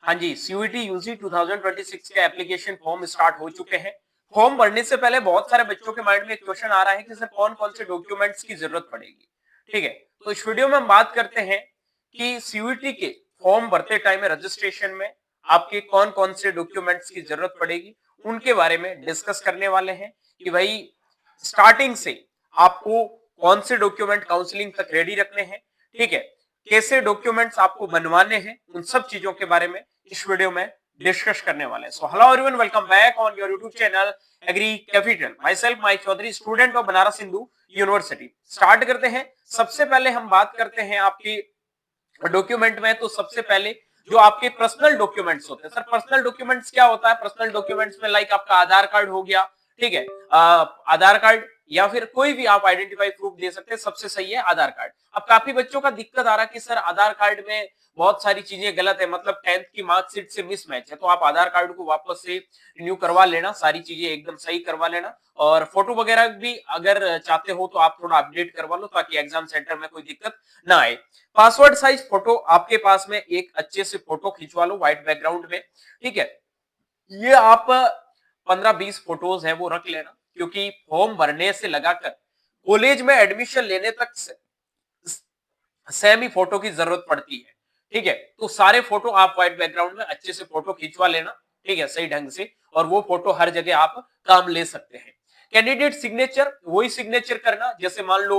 हाँ जी, CUET UG 2026 के application form start हो चुके हैं। फॉर्म भरने से पहले बहुत सारे बच्चों के माइंड में एक क्वेश्चन आ रहा है कि सर कौन-कौन से डॉक्यूमेंट्स की जरूरत पड़ेगी। ठीक है, तो इस वीडियो में हम बात करते हैं कि सीयूईटी के फॉर्म भरते टाइम में रजिस्ट्रेशन में आपके कौन-कौन से डॉक्यूमेंट्स की जरूरत पड़ेगी, उनके बारे में डिस्कस करने वाले हैं कि भाई स्टार्टिंग से आपको कौन से डॉक्यूमेंट काउंसलिंग तक रेडी रखने हैं, ठीक है, कैसे डॉक्यूमेंट्स आपको बनवाने हैं, उन सब चीजों के बारे में इस वीडियो में डिस्कस करने वाले हैं। So hello everyone, welcome back on your YouTube channel agri capital. Myself Mai Chaudhary, student of Banaras Hindu university. Start करते हैं। सबसे पहले हम बात करते हैं आपकी डॉक्यूमेंट में। तो सबसे पहले जो आपके पर्सनल डॉक्यूमेंट्स होते हैं, सर पर्सनल डॉक्यूमेंट्स क्या होता है? पर्सनल डॉक्यूमेंट्स में लाइक आपका आधार कार्ड हो गया, ठीक है, आधार कार्ड या फिर कोई भी आप आइडेंटिफाई प्रूफ दे सकते हैं। सबसे सही है आधार कार्ड। अब काफी बच्चों का दिक्कत आ रहा है कि सर आधार कार्ड में बहुत सारी चीजें गलत है, मतलब 10th की मार्कशीट से मिसमैच है, तो आप आधार कार्ड को वापस से रिन्यू करवा लेना, सारी चीजें एकदम सही करवा लेना। और फोटो वगैरह भी अगर चाहते हो तो आप थोड़ा अपडेट करवा लो ताकि एग्जाम सेंटर में कोई दिक्कत ना आए। पासवर्ड साइज फोटो आपके पास में एक अच्छे से फोटो खिंचवा लो व्हाइट बैकग्राउंड में, ठीक है। ये आप 15-20 फोटोज है वो रख लेना, क्योंकि फॉर्म भरने से लगाकर कॉलेज में एडमिशन लेने तक सेम ही फोटो की जरूरत पड़ती है, ठीक है। तो सारे फोटो आप व्हाइट बैकग्राउंड में अच्छे से फोटो खिंचवा लेना, ठीक है, सही ढंग से, और वो फोटो हर जगह आप काम ले सकते हैं। कैंडिडेट सिग्नेचर वही सिग्नेचर करना, जैसे मान लो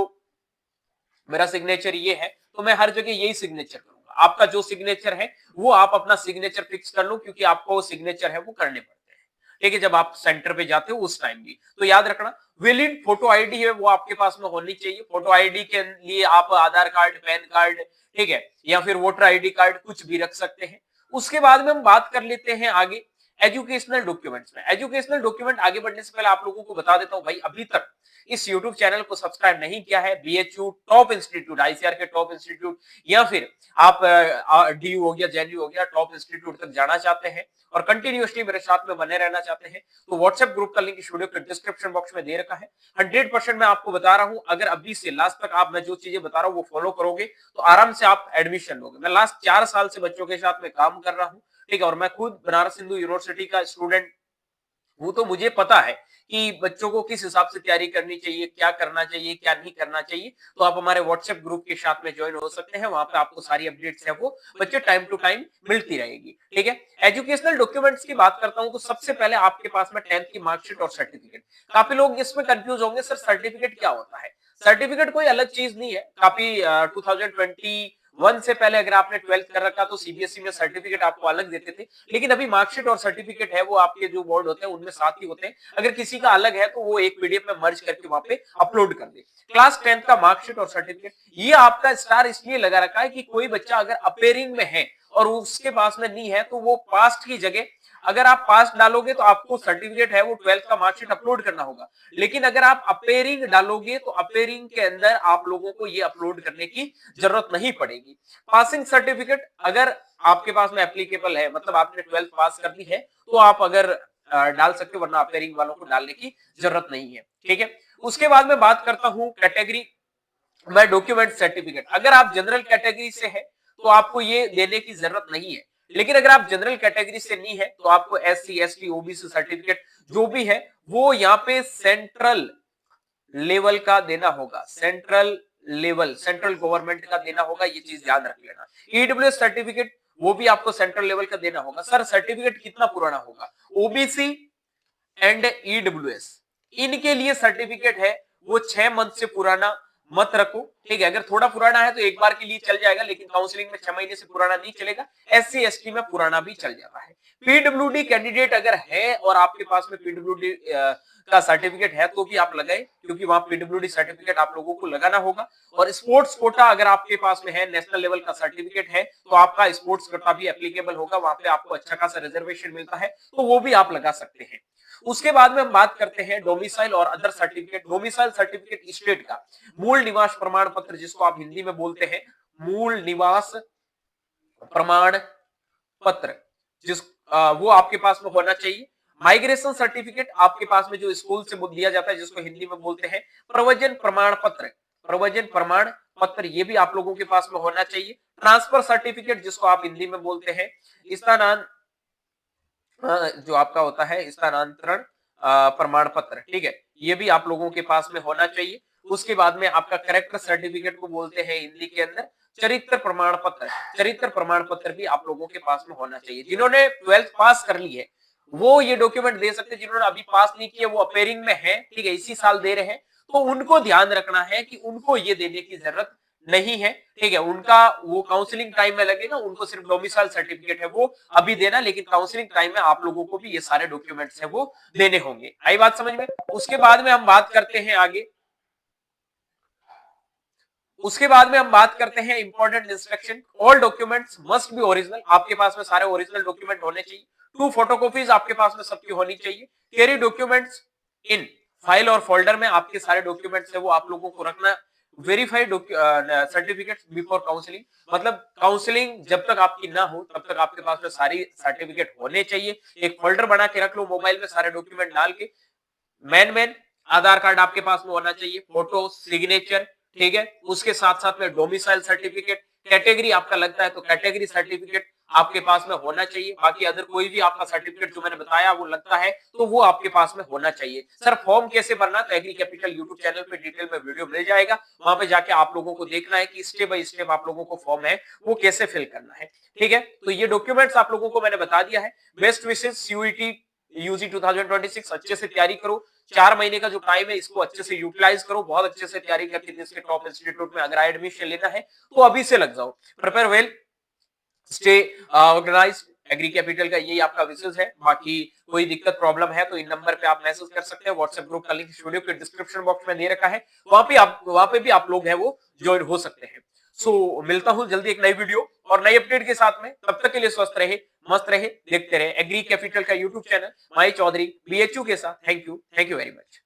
मेरा सिग्नेचर ये है तो मैं हर जगह यही सिग्नेचर करूंगा। आपका जो सिग्नेचर है वो आप अपना सिग्नेचर फिक्स कर लो, क्योंकि आपको सिग्नेचर है वो करने पड़ते हैं, ठीक है, जब आप सेंटर पे जाते हो उस टाइम भी। तो याद रखना वैलिड फोटो आईडी है वो आपके पास में होनी चाहिए। फोटो आईडी के लिए आप आधार कार्ड, पैन कार्ड, ठीक है, या फिर वोटर आईडी कार्ड कुछ भी रख सकते हैं। उसके बाद में हम बात कर लेते हैं आगे एजुकेशनल डॉक्यूमेंट्स में। एजुकेशनल डॉक्यूमेंट आगे बढ़ने से पहले आप लोगों को बता देता हूं, भाई अभी तक इस YouTube चैनल को सब्सक्राइब नहीं किया है, बीएचयू टॉप इंस्टीट्यूट, आईसीआर के टॉप इंस्टीट्यूट, या फिर आप डीयू हो गया, जेएनयू हो गया, टॉप इंस्टीट्यूट तक जाना चाहते हैं और कंटिन्यूअसली मेरे साथ में बने रहना चाहते हैं, तो व्हाट्सएप ग्रुप का लिंक इस वीडियो के डिस्क्रिप्शन बॉक्स में दे रखा है। 100% मैं आपको बता रहा हूं, अगर अभी से लास्ट तक आप मैं जो चीजें बता रहा हूं वो फॉलो करोगे तो आराम से आप एडमिशन लोगे। मैं लास्ट 4 साल से बच्चों के साथ में काम कर रहा हूं, ठीक है, और मैं खुद बनारस हिंदू यूनिवर्सिटी का स्टूडेंट हूं, तो मुझे पता है कि बच्चों को किस हिसाब से तैयारी करनी चाहिए, क्या करना चाहिए, क्या नहीं करना चाहिए। तो आप हमारे व्हाट्सएप ग्रुप के साथ में ज्वाइन हो सकते हैं, वहां पे आपको सारी अपडेट्स है वो बच्चे टाइम टू टाइम मिलती रहेगी, ठीक है। एजुकेशनल डॉक्यूमेंट्स की बात करता हूं तो सबसे पहले आपके पास में 10th की मार्कशीट और सर्टिफिकेट। काफी लोग इसमें कंफ्यूज होंगे, सर सर्टिफिकेट क्या होता है? सर्टिफिकेट कोई अलग चीज नहीं है। काफी 2021 से पहले अगर आपने 12th कर रखा तो सीबीएसई में सर्टिफिकेट आपको अलग देते थे, लेकिन अभी मार्कशीट और सर्टिफिकेट है वो आपके जो बोर्ड होते हैं उनमें साथ ही होते हैं। अगर किसी का अलग है तो वो एक पीडीएफ में मर्ज करके वहां पे अपलोड कर दे। क्लास 10th का मार्कशीट और सर्टिफिकेट, ये आपका स्टार इसलिए लगा रखा है कि कोई बच्चा अगर अपेयरिंग में है और उसके पास में नहीं है तो वो पास्ट की जगह, अगर आप पास डालोगे तो आपको सर्टिफिकेट है वो 12th का मार्कशीट अपलोड करना होगा, लेकिन अगर आप अपेयरिंग डालोगे तो अपेयरिंग के अंदर आप लोगों को ये अपलोड करने की जरूरत नहीं पड़ेगी। पासिंग सर्टिफिकेट अगर आपके पास में एप्लीकेबल है, मतलब आपने 12th पास कर ली है, तो आप अगर डाल सकते हो, वरना अपेयरिंग वालों को डालने की जरूरत नहीं है, ठीक है। उसके बाद में बात करता हूं कैटेगरी में डॉक्यूमेंट सर्टिफिकेट। अगर आप जनरल कैटेगरी से है तो आपको ये देने की जरूरत नहीं है, लेकिन अगर आप जनरल कैटेगरी से नहीं है तो आपको एससी, एसटी, ओबीसी सर्टिफिकेट जो भी है वो यहाँ पे सेंट्रल लेवल का देना होगा। सेंट्रल लेवल, सेंट्रल गवर्नमेंट का देना होगा, ये चीज याद रख लेना। ईडब्ल्यूएस सर्टिफिकेट वो भी आपको सेंट्रल लेवल का देना होगा। सर सर्टिफिकेट कितना पुराना होगा? ओबीसी एंड ईडब्ल्यूएस, इनके लिए सर्टिफिकेट है वो 6 मंथ से पुराना मत रखो, ठीक है। अगर थोड़ा पुराना है तो एक बार के लिए चल जाएगा, लेकिन काउंसलिंग में 6 महीने से पुराना नहीं चलेगा। एससी एसटी में पुराना भी चल जाता है। पीडब्ल्यूडी कैंडिडेट अगर है और आपके पास में पीडब्ल्यूडी का सर्टिफिकेट है तो भी आप लगाए, क्योंकि वहां पीडब्ल्यूडी सर्टिफिकेट आप लोगों को लगाना होगा। और स्पोर्ट्स कोटा अगर आपके पास में है, नेशनल लेवल का सर्टिफिकेट है, तो आपका स्पोर्ट्स कोटा भी एप्लीकेबल होगा, वहां पे आपको अच्छा खासा रिजर्वेशन मिलता है, तो वो भी आप लगा सकते हैं। उसके बाद में हम बात करते हैं डोमिसाइल और other certificate. Domicile certificate state का मूल निवास प्रमाण पत्र, जिसको आप हिंदी में बोलते हैं मूल निवास प्रमाण पत्र, वो आपके पास में होना चाहिए। माइग्रेशन सर्टिफिकेट आपके पास में जो स्कूल से दिया जाता है, जिसको हिंदी में बोलते हैं प्रव्रजन प्रमाण पत्र। प्रव्रजन प्रमाण पत्र ये भी आप लोगों के पास में होना चाहिए। ट्रांसफर सर्टिफिकेट जिसको आप हिंदी में बोलते हैं, स्थानांतरण जो आपका होता है स्थानांतरण प्रमाण पत्र, ठीक है, ये भी आप लोगों के पास में होना चाहिए। उसके बाद में आपका करेक्टर सर्टिफिकेट को बोलते हैं हिंदी के अंदर चरित्र प्रमाण पत्र। चरित्र प्रमाण पत्र भी आप लोगों के पास में होना चाहिए। जिन्होंने 12th पास कर ली है वो ये डॉक्यूमेंट दे सकते हैं, जिन्होंने अभी पास नहीं किया वो अपेयरिंग में है, ठीक है, इसी साल दे रहे हैं, तो उनको ध्यान रखना है कि उनको ये देने की जरूरत नहीं है, ठीक है। उनका वो काउंसलिंग टाइम में लगेगा, उनको सिर्फ डोमिसाइल सर्टिफिकेट है वो अभी देना, लेकिन काउंसलिंग टाइम में आप लोगों को भी ये सारे डॉक्यूमेंट्स है वो देने होंगे। आई बात समझ में? उसके बाद में हम बात करते हैं आगे। उसके बाद में हम बात करते हैं important instruction. All documents must be original. आपके पास में सारे ओरिजिनल डॉक्यूमेंट होने चाहिए। 2 फोटोकॉपीज आपके पास में सबकी होनी चाहिए। कैरी डॉक्यूमेंट्स इन फाइल और फोल्डर में आपके सारे डॉक्यूमेंट्स है वो आप लोगों को रखना। वेरीफाइड सर्टिफिकेट बिफोर काउंसलिंग, मतलब काउंसलिंग जब तक आपकी ना हो तब तक आपके पास में सारी सर्टिफिकेट होने चाहिए। एक फोल्डर बना के रख लो मोबाइल में सारे डॉक्यूमेंट डाल के। मेन आधार कार्ड आपके पास में होना चाहिए, फोटो, सिग्नेचर, ठीक है। उसके साथ साथ में डोमिसाइल सर्टिफिकेट, कैटेगरी आपका लगता है तो कैटेगरी सर्टिफिकेट आपके पास में होना चाहिए। बाकी अदर कोई भी आपका सर्टिफिकेट जो मैंने बताया वो लगता है तो वो आपके पास में होना चाहिए। सर फॉर्म कैसे भरना, तो एग्री कैपिटल यूट्यूब चैनल पे डिटेल में वीडियो मिल जाएगा, वहां पे जाके आप लोगों को देखना है कि स्टेप बाय स्टेप आप लोगों को फॉर्म है वो कैसे फिल करना है, ठीक है। तो ये डॉक्यूमेंट्स आप लोगों को मैंने बता दिया है। बेस्ट विशेष सीयूईटी यूजी 2026 अच्छे से तैयारी करो। 4 महीने का जो टाइम है इसको अच्छे से यूटिलाइज करो, बहुत अच्छे से तैयारी करके देश के टॉप इंस्टीट्यूट में अगर एडमिशन लेना है तो अभी से लग जाओ। Prepare well, stay organised. Agri capital का यही आपका विशेष है। बाकी कोई दिक्कत प्रॉब्लम है तो इन नंबर पे आप मैसेज कर सकते हैं। व्हाट्सएप ग्रुप का लिंक वीडियो के डिस्क्रिप्शन बॉक्स में दे रखा है, वहां पे भी आप लोग हैं वो ज्वाइन हो सकते हैं। सो मिलता हूं जल्दी एक नई वीडियो और नई अपडेट के साथ में। तब तक के लिए स्वस्थ रहे, मस्त रहे, देखते रहे एग्री कैपिटल का यूट्यूब चैनल माई चौधरी बीएचयू के साथ। Thank you very much.